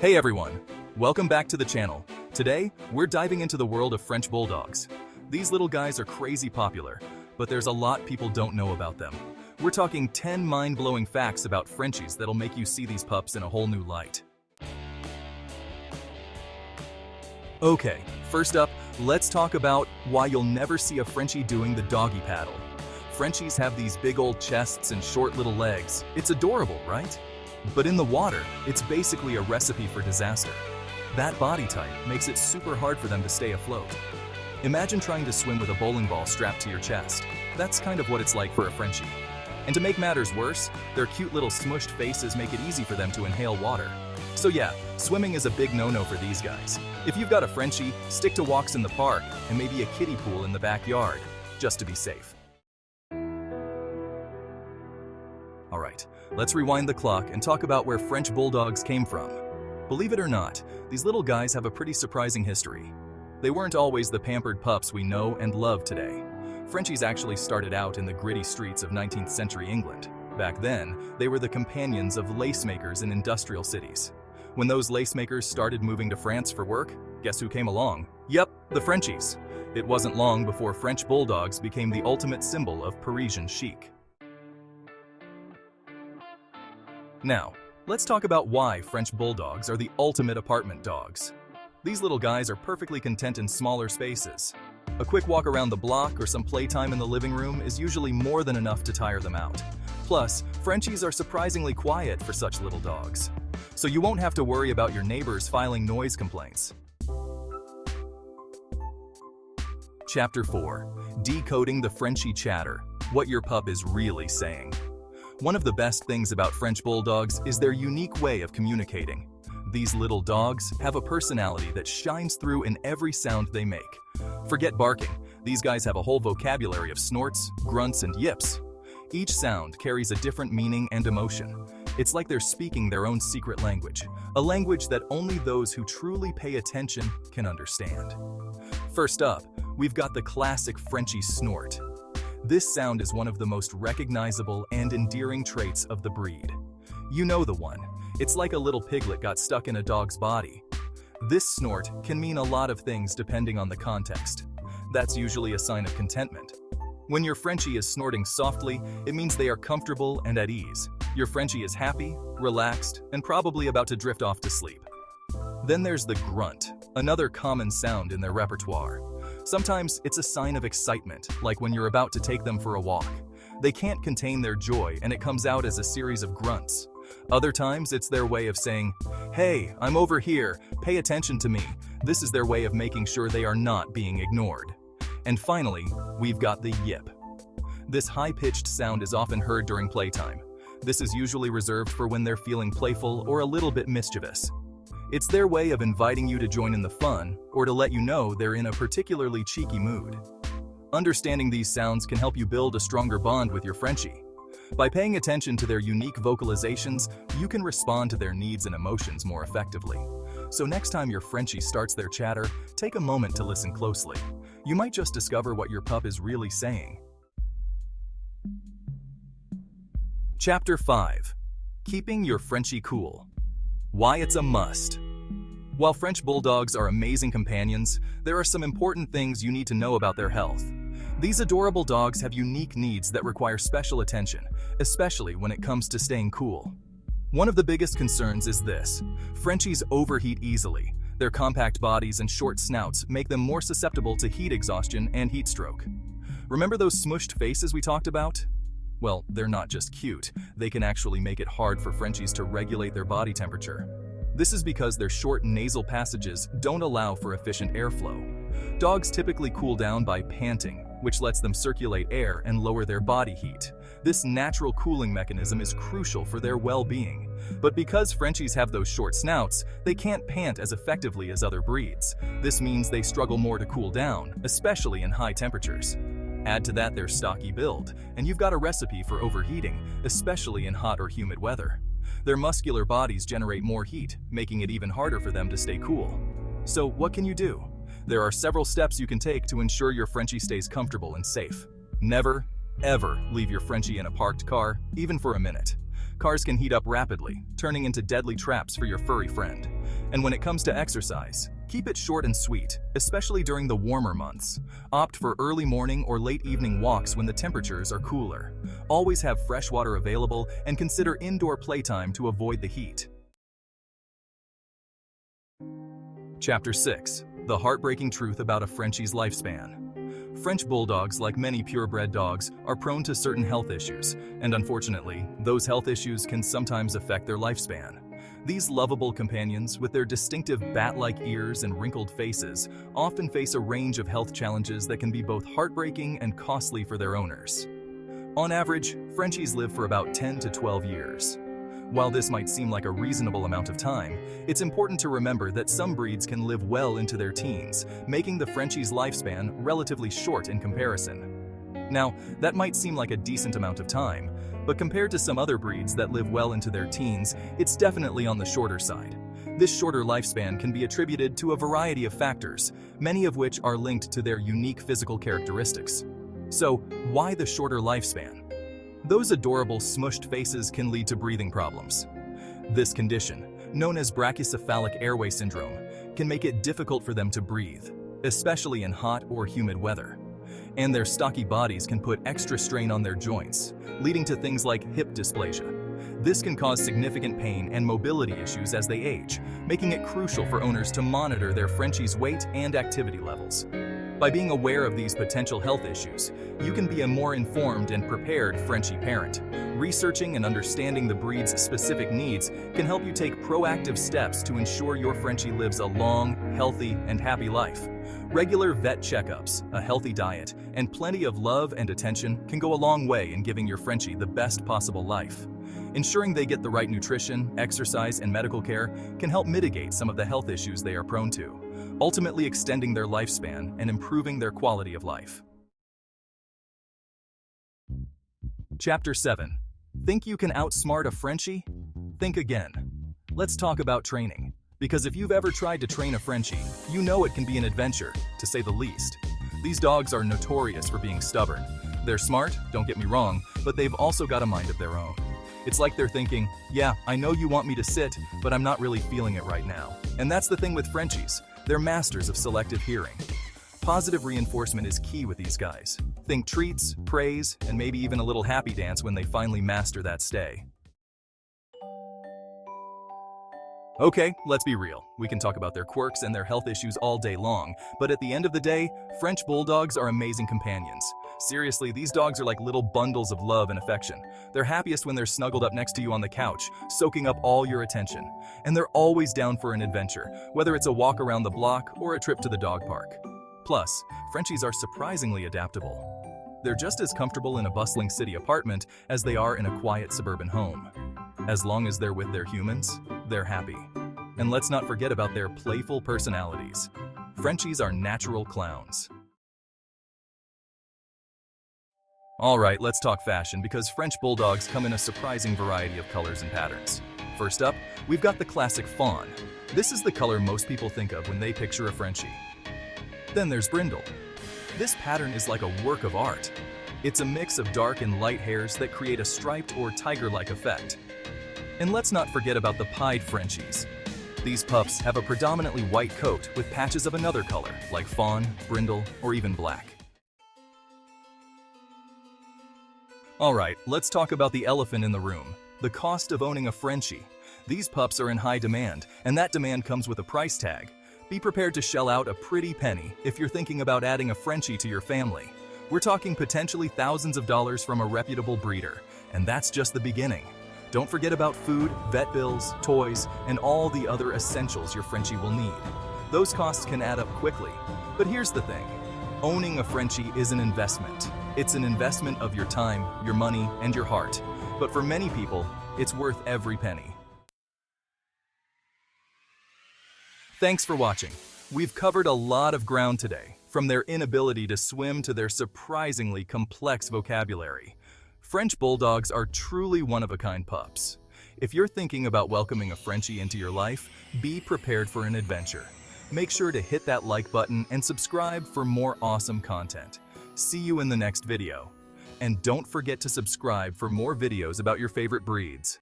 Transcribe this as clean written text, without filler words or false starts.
Hey everyone, welcome back to the channel. Today, we're diving into the world of French Bulldogs. These little guys are crazy popular, but there's a lot people don't know about them. We're talking 10 mind-blowing facts about Frenchies that'll make you see these pups in a whole new light. Okay, first up, let's talk about why you'll never see a Frenchie doing the doggy paddle. Frenchies have these big old chests and short little legs. It's adorable, right? But in the water, it's basically a recipe for disaster. That body type makes it super hard for them to stay afloat. Imagine trying to swim with a bowling ball strapped to your chest. That's kind of what it's like for a Frenchie. And to make matters worse, their cute little smushed faces make it easy for them to inhale water. So yeah, swimming is a big no-no for these guys. If you've got a Frenchie, stick to walks in the park and maybe a kiddie pool in the backyard, just to be safe. Alright, let's rewind the clock and talk about where French Bulldogs came from. Believe it or not, these little guys have a pretty surprising history. They weren't always the pampered pups we know and love today. Frenchies actually started out in the gritty streets of 19th century England. Back then, they were the companions of lace makers in industrial cities. When those lace makers started moving to France for work, guess who came along? Yep, the Frenchies. It wasn't long before French Bulldogs became the ultimate symbol of Parisian chic. Now, let's talk about why French Bulldogs are the ultimate apartment dogs. These little guys are perfectly content in smaller spaces. A quick walk around the block or some playtime in the living room is usually more than enough to tire them out. Plus, Frenchies are surprisingly quiet for such little dogs. So you won't have to worry about your neighbors filing noise complaints. Chapter 4. Decoding the Frenchie chatter. What your pup is really saying. One of the best things about French Bulldogs is their unique way of communicating. These little dogs have a personality that shines through in every sound they make. Forget barking, these guys have a whole vocabulary of snorts, grunts, and yips. Each sound carries a different meaning and emotion. It's like they're speaking their own secret language, a language that only those who truly pay attention can understand. First up, we've got the classic Frenchie snort. This sound is one of the most recognizable and endearing traits of the breed. You know the one. It's like a little piglet got stuck in a dog's body. This snort can mean a lot of things depending on the context. That's usually a sign of contentment. When your Frenchie is snorting softly, it means they are comfortable and at ease. Your Frenchie is happy, relaxed, and probably about to drift off to sleep. Then there's the grunt, another common sound in their repertoire. Sometimes it's a sign of excitement, like when you're about to take them for a walk. They can't contain their joy and it comes out as a series of grunts. Other times it's their way of saying, "Hey, I'm over here, pay attention to me." This is their way of making sure they are not being ignored. And finally, we've got the yip. This high-pitched sound is often heard during playtime. This is usually reserved for when they're feeling playful or a little bit mischievous. It's their way of inviting you to join in the fun or to let you know they're in a particularly cheeky mood. Understanding these sounds can help you build a stronger bond with your Frenchie. By paying attention to their unique vocalizations, you can respond to their needs and emotions more effectively. So next time your Frenchie starts their chatter, take a moment to listen closely. You might just discover what your pup is really saying. Chapter 5. Keeping your Frenchie cool. Why it's a must. While French Bulldogs are amazing companions, there are some important things you need to know about their health. These adorable dogs have unique needs that require special attention, especially when it comes to staying cool. One of the biggest concerns is this: Frenchies overheat easily. Their compact bodies and short snouts make them more susceptible to heat exhaustion and heat stroke. Remember those smushed faces we talked about? Well, they're not just cute, they can actually make it hard for Frenchies to regulate their body temperature. This is because their short nasal passages don't allow for efficient airflow. Dogs typically cool down by panting, which lets them circulate air and lower their body heat. This natural cooling mechanism is crucial for their well-being. But because Frenchies have those short snouts, they can't pant as effectively as other breeds. This means they struggle more to cool down, especially in high temperatures. Add to that their stocky build, and you've got a recipe for overheating, especially in hot or humid weather. Their muscular bodies generate more heat, making it even harder for them to stay cool. So what can you do? There are several steps you can take to ensure your Frenchie stays comfortable and safe. Never, ever leave your Frenchie in a parked car, even for a minute. Cars can heat up rapidly, turning into deadly traps for your furry friend. And when it comes to exercise, keep it short and sweet, especially during the warmer months. Opt for early morning or late evening walks when the temperatures are cooler. Always have fresh water available and consider indoor playtime to avoid the heat. Chapter 6. The heartbreaking truth about a Frenchie's lifespan. French Bulldogs, like many purebred dogs, are prone to certain health issues, and unfortunately, those health issues can sometimes affect their lifespan. These lovable companions, with their distinctive bat-like ears and wrinkled faces, often face a range of health challenges that can be both heartbreaking and costly for their owners. On average, Frenchies live for about 10 to 12 years. While this might seem like a reasonable amount of time, it's important to remember that some breeds can live well into their teens, making the Frenchie's lifespan relatively short in comparison. Now, that might seem like a decent amount of time, but compared to some other breeds that live well into their teens, it's definitely on the shorter side. This shorter lifespan can be attributed to a variety of factors, many of which are linked to their unique physical characteristics. So, why the shorter lifespan? Those adorable smushed faces can lead to breathing problems. This condition, known as brachycephalic airway syndrome, can make it difficult for them to breathe, especially in hot or humid weather. And their stocky bodies can put extra strain on their joints, leading to things like hip dysplasia. This can cause significant pain and mobility issues as they age, making it crucial for owners to monitor their Frenchie's weight and activity levels. By being aware of these potential health issues, you can be a more informed and prepared Frenchie parent. Researching and understanding the breed's specific needs can help you take proactive steps to ensure your Frenchie lives a long, healthy, and happy life. Regular vet checkups, a healthy diet, and plenty of love and attention can go a long way in giving your Frenchie the best possible life. Ensuring they get the right nutrition, exercise, and medical care can help mitigate some of the health issues they are prone to, ultimately extending their lifespan and improving their quality of life. Chapter 7. Think you can outsmart a Frenchie? Think again. Let's talk about training. Because if you've ever tried to train a Frenchie, you know it can be an adventure, to say the least. These dogs are notorious for being stubborn. They're smart, don't get me wrong, but they've also got a mind of their own. It's like they're thinking, yeah, I know you want me to sit, but I'm not really feeling it right now. And that's the thing with Frenchies. They're masters of selective hearing. Positive reinforcement is key with these guys. Think treats, praise, and maybe even a little happy dance when they finally master that stay. Okay, let's be real. We can talk about their quirks and their health issues all day long, but at the end of the day, French Bulldogs are amazing companions. Seriously, these dogs are like little bundles of love and affection. They're happiest when they're snuggled up next to you on the couch, soaking up all your attention. And they're always down for an adventure, whether it's a walk around the block or a trip to the dog park. Plus, Frenchies are surprisingly adaptable. They're just as comfortable in a bustling city apartment as they are in a quiet suburban home. As long as they're with their humans, they're happy. And let's not forget about their playful personalities. Frenchies are natural clowns. Alright, let's talk fashion because French Bulldogs come in a surprising variety of colors and patterns. First up, we've got the classic fawn. This is the color most people think of when they picture a Frenchie. Then there's brindle. This pattern is like a work of art. It's a mix of dark and light hairs that create a striped or tiger-like effect. And let's not forget about the pied Frenchies. These pups have a predominantly white coat with patches of another color, like fawn, brindle, or even black. Alright, let's talk about the elephant in the room, the cost of owning a Frenchie. These pups are in high demand, and that demand comes with a price tag. Be prepared to shell out a pretty penny if you're thinking about adding a Frenchie to your family. We're talking potentially thousands of dollars from a reputable breeder, and that's just the beginning. Don't forget about food, vet bills, toys, and all the other essentials your Frenchie will need. Those costs can add up quickly. But here's the thing. Owning a Frenchie is an investment. It's an investment of your time, your money, and your heart. But for many people, it's worth every penny. Thanks for watching. We've covered a lot of ground today, from their inability to swim to their surprisingly complex vocabulary. French Bulldogs are truly one-of-a-kind pups. If you're thinking about welcoming a Frenchie into your life, be prepared for an adventure. Make sure to hit that like button and subscribe for more awesome content. See you in the next video. And don't forget to subscribe for more videos about your favorite breeds.